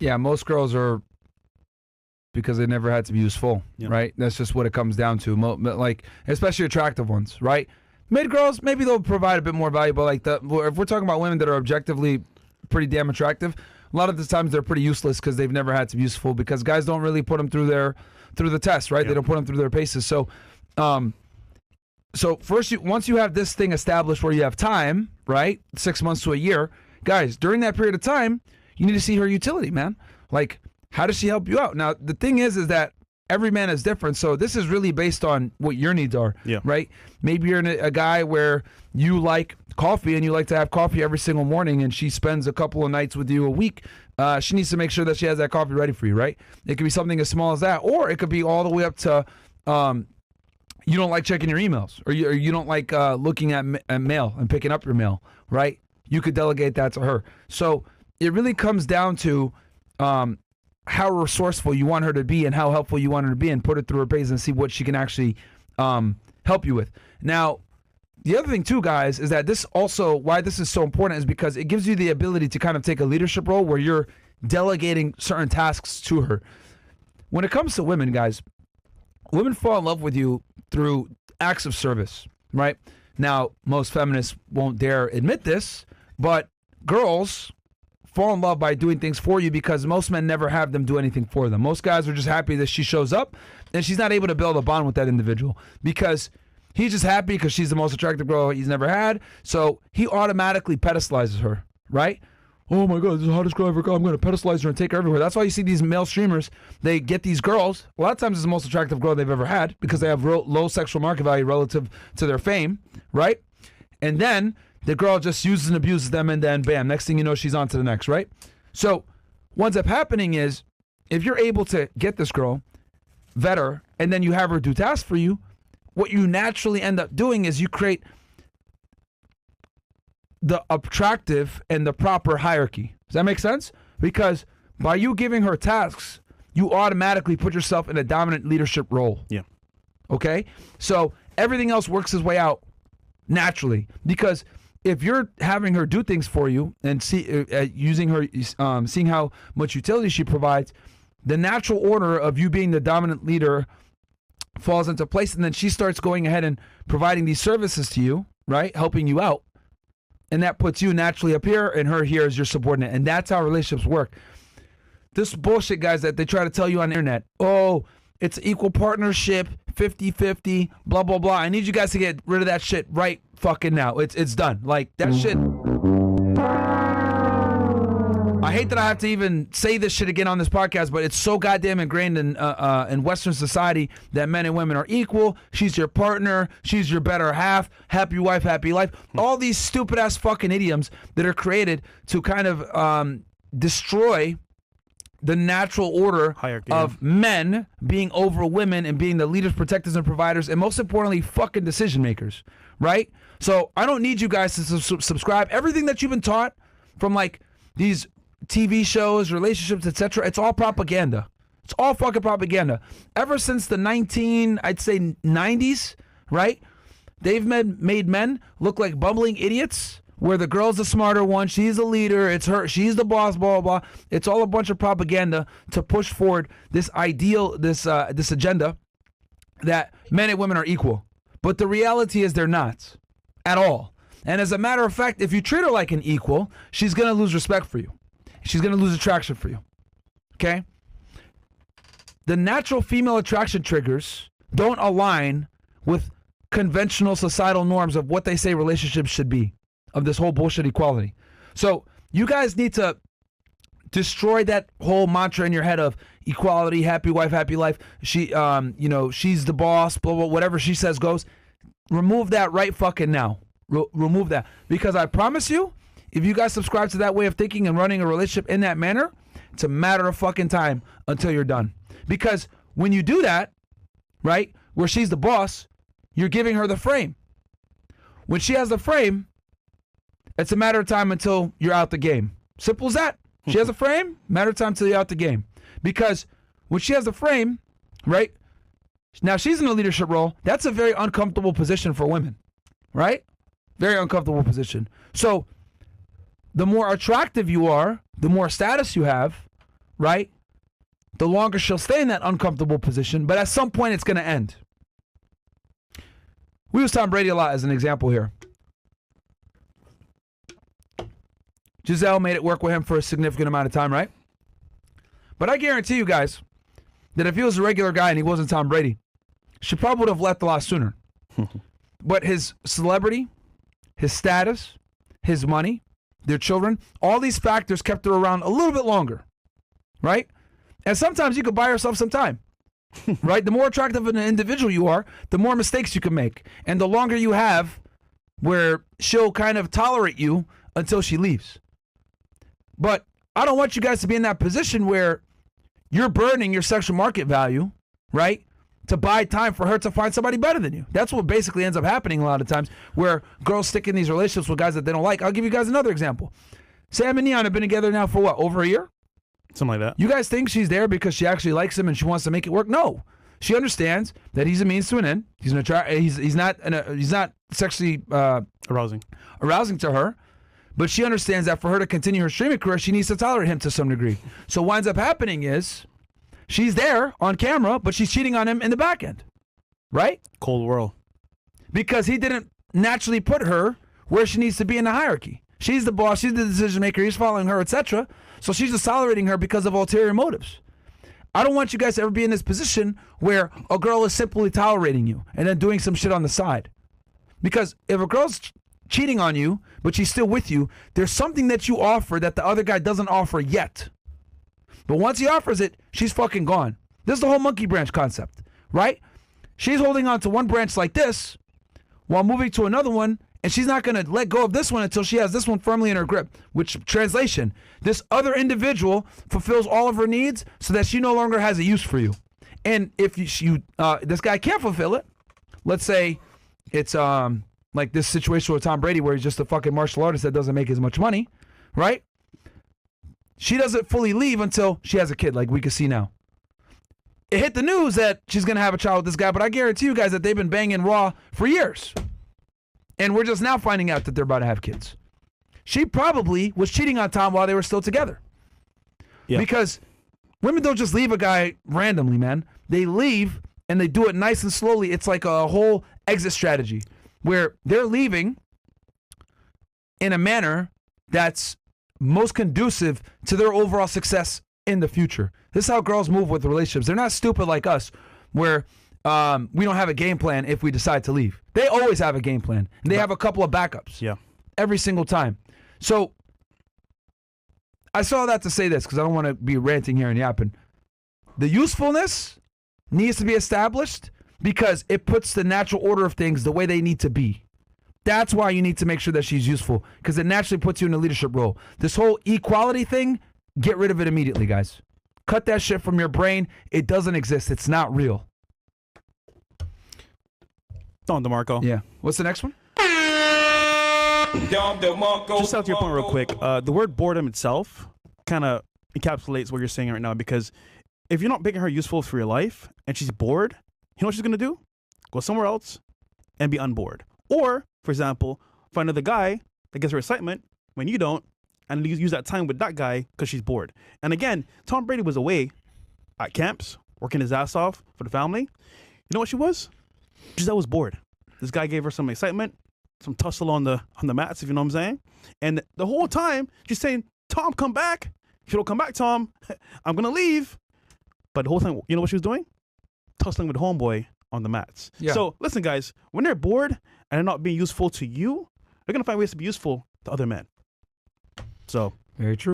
Yeah, most girls are because they never had to be useful, Yep. right? That's just what it comes down to. Like, especially attractive ones, right? Mid girls, maybe they'll provide a bit more value, but like if we're talking about women that are objectively pretty damn attractive, a lot of the times they're pretty useless because they've never had to be useful because guys don't really put them through the test, right? Yep. They don't put them through their paces. So, first, once you have this thing established where you have time, right? 6 months to a year, guys, during that period of time, you need to see her utility, man. Like, how does she help you out? Now, the thing is that every man is different, so this is really based on what your needs are, right? Maybe you're a guy where you like coffee and you like to have coffee every single morning and she spends a couple of nights with you a week. She needs to make sure that she has that coffee ready for you, right? It could be something as small as that, or it could be all the way up to you don't like checking your emails, or you don't like looking at mail and picking up your mail, right? You could delegate that to her. So it really comes down to how resourceful you want her to be and how helpful you want her to be, and put it through her pace and see what she can actually help you with. Now, the other thing too, guys, is that this also, why this is so important is because it gives you the ability to kind of take a leadership role where you're delegating certain tasks to her. When it comes to women, guys, women fall in love with you through acts of service, right? Now, most feminists won't dare admit this, but girls fall in love by doing things for you because most men never have them do anything for them. Most guys are just happy that she shows up and she's not able to build a bond with that individual because he's just happy because she's the most attractive girl he's never had. So he automatically pedestalizes her, right? Oh my God, this is the hottest girl I've ever got. I'm going to pedestalize her and take her everywhere. That's why you see these male streamers, they get these girls. A lot of times it's the most attractive girl they've ever had because they have low sexual market value relative to their fame, right? And then the girl just uses and abuses them, and then bam, next thing you know, she's on to the next, right? So what ends up happening is if you're able to get this girl, vet her, and then you have her do tasks for you, what you naturally end up doing is you create the attractive and the proper hierarchy. Does that make sense? Because by you giving her tasks, you automatically put yourself in a dominant leadership role. Yeah. Okay? So everything else works its way out naturally. Because if you're having her do things for you and using her, seeing how much utility she provides, the natural order of you being the dominant leader falls into place, and then she starts going ahead and providing these services to you, right? Helping you out. And that puts you naturally up here and her here as your subordinate. And that's how relationships work. This bullshit, guys, that they try to tell you on the internet. Oh, it's equal partnership, 50-50, blah, blah, blah. I need you guys to get rid of that shit right fucking now. It's done. Like, that shit. I hate that I have to even say this shit again on this podcast, but it's so goddamn ingrained in Western society that men and women are equal. She's your partner. She's your better half. Happy wife, happy life. All these stupid ass fucking idioms that are created to kind of destroy the natural order Hierarchy. of men being over women and being the leaders, protectors, and providers, and most importantly, fucking decision makers, right? So I don't need you guys to subscribe. Everything that you've been taught from like these TV shows, relationships, etc., it's all propaganda. It's all fucking propaganda. Ever since the 90s, right? They've made men look like bumbling idiots, where the girl's the smarter one, she's the leader, it's her, she's the boss, blah, blah, blah. It's all a bunch of propaganda to push forward this ideal, this agenda that men and women are equal. But the reality is they're not at all. And as a matter of fact, if you treat her like an equal, she's going to lose respect for you. She's going to lose attraction for you. Okay? The natural female attraction triggers don't align with conventional societal norms of what they say relationships should be, of this whole bullshit equality. So you guys need to destroy that whole mantra in your head of equality, happy wife, happy life. She, she's the boss, blah, blah, whatever she says goes. Remove that right fucking now. Remove that. Because I promise you, if you guys subscribe to that way of thinking and running a relationship in that manner, it's a matter of fucking time until you're done. Because when you do that, right, where she's the boss, you're giving her the frame. When she has the frame, it's a matter of time until you're out the game. Simple as that. She has a frame, matter of time until you're out the game. Because when she has the frame, right, now she's in a leadership role, that's a very uncomfortable position for women, right? Very uncomfortable position. So the more attractive you are, the more status you have, right, the longer she'll stay in that uncomfortable position, but at some point it's going to end. We use Tom Brady a lot as an example here. Giselle made it work with him for a significant amount of time, right? But I guarantee you guys that if he was a regular guy and he wasn't Tom Brady, she probably would have left a lot sooner. But his celebrity, his status, his money, their children, all these factors kept her around a little bit longer, right? And sometimes you could buy yourself some time, right? The more attractive an individual you are, the more mistakes you can make. And the longer you have where she'll kind of tolerate you until she leaves. But I don't want you guys to be in that position where you're burning your sexual market value, right, to buy time for her to find somebody better than you. That's what basically ends up happening a lot of times, where girls stick in these relationships with guys that they don't like. I'll give you guys another example. Sam and Neon have been together now for what, over a year? Something like that. You guys think she's there because she actually likes him and she wants to make it work? No. She understands that he's a means to an end. He's not sexually arousing to her. But she understands that for her to continue her streaming career, she needs to tolerate him to some degree. So what ends up happening is she's there on camera, but she's cheating on him in the back end, right? Cold world. Because he didn't naturally put her where she needs to be in the hierarchy. She's the boss, she's the decision maker, he's following her, etc. So she's just tolerating her because of ulterior motives. I don't want you guys to ever be in this position where a girl is simply tolerating you and then doing some shit on the side. Because if a girl's cheating on you, but she's still with you, there's something that you offer that the other guy doesn't offer yet. But once he offers it, she's fucking gone. This is the whole monkey branch concept, right? She's holding on to one branch like this while moving to another one, and she's not going to let go of this one until she has this one firmly in her grip, which, translation, this other individual fulfills all of her needs so that she no longer has a use for you. And if this guy can't fulfill it, let's say it's like this situation with Tom Brady where he's just a fucking martial artist that doesn't make as much money, right? She doesn't fully leave until she has a kid, like we can see now. It hit the news that she's going to have a child with this guy, but I guarantee you guys that they've been banging raw for years. And we're just now finding out that they're about to have kids. She probably was cheating on Tom while they were still together. Yeah. Because women don't just leave a guy randomly, man. They leave and they do it nice and slowly. It's like a whole exit strategy, where they're leaving in a manner that's most conducive to their overall success in the future. This is how girls move with relationships. They're not stupid like us, where we don't have a game plan if we decide to leave. They always have a game plan. And they have a couple of backups. Yeah. Every single time. So I saw that to say this because I don't want to be ranting here and yapping. The usefulness needs to be established because it puts the natural order of things the way they need to be. That's why you need to make sure that she's useful, because it naturally puts you in a leadership role. This whole equality thing, get rid of it immediately, guys. Cut that shit from your brain. It doesn't exist. It's not real. Don DeMarco. Yeah. What's the next one? Just out to your point real quick, the word boredom itself kind of encapsulates what you're saying right now, because if you're not making her useful for your life and she's bored, you know what she's going to do? Go somewhere else and be unbored. Or, for example, find another guy that gets her excitement when you don't, and use that time with that guy because she's bored. And again, Tom Brady was away at camps, working his ass off for the family. You know what she was? Giselle was bored. This guy gave her some excitement, some tussle on the mats, if you know what I'm saying. And the whole time, she's saying, Tom, come back. If you don't come back, Tom, I'm going to leave. But the whole time, you know what she was doing? Tussling with homeboy on the mats. Yeah. So listen, guys, when they're bored and they're not being useful to you, they're going to find ways to be useful to other men. So very true.